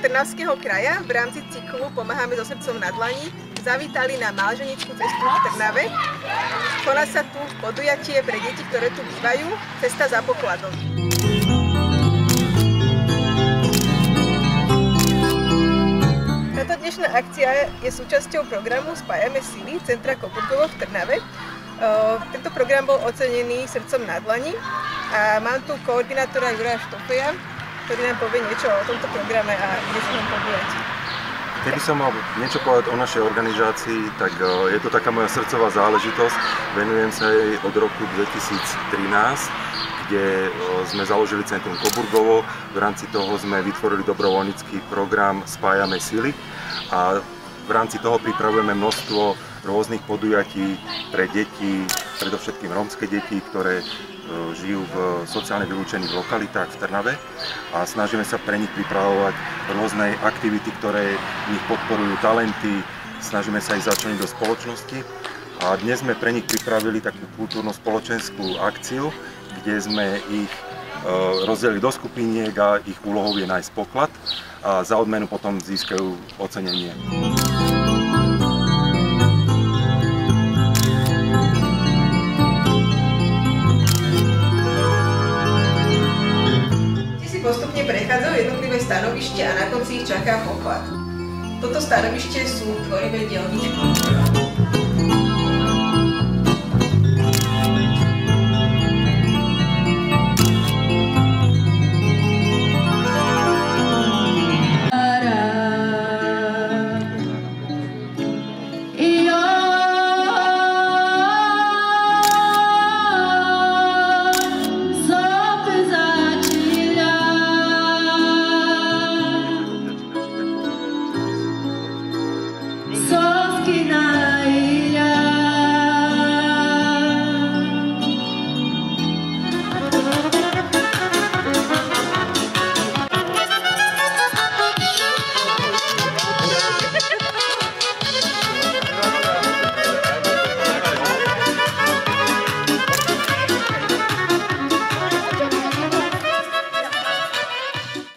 Trnavského kraja v rámci cyklu Pomáhame so srdcom na dlani zavítali na Málženickú cestu v Trnave. Koná sa tu podujatie pre deti, ktoré tu bývajú, Cesta za pokladom. Táto dnešná akcia je súčasťou programu Spájame sily Centra Koburgovo v Trnave. Tento program bol ocenený Srdcom na dlani a mám tu koordinátora Juraja Štofeja, ktorý nám povie niečo o tomto programe a dnešnom podujatí. Keby som mal niečo povedať o našej organizácii, tak je to taká moja srdcová záležitosť. Venujem sa jej od roku 2013, kde sme založili Centrum Koburgovo. V rámci toho sme vytvorili dobrovoľnícky program Spájame sily a v rámci toho pripravujeme množstvo rôznych podujatí pre deti, predovšetkým rómske deti, ktoré žijú v sociálne vylúčených lokalitách v Trnave a snažíme sa pre nich pripravovať rôzne aktivity, ktoré v nich podporujú talenty, snažíme sa ich začleniť do spoločnosti a dnes sme pre nich pripravili takú kultúrno-spoločenskú akciu, kde sme ich rozdelili do skupiniek a ich úlohou je nájsť poklad a za odmenu potom získajú ocenenie. Postupne prechádzajú jednotlivé stanovištia a na konci ich čaká poklad. Toto stanovište sú tvorivé dielničky.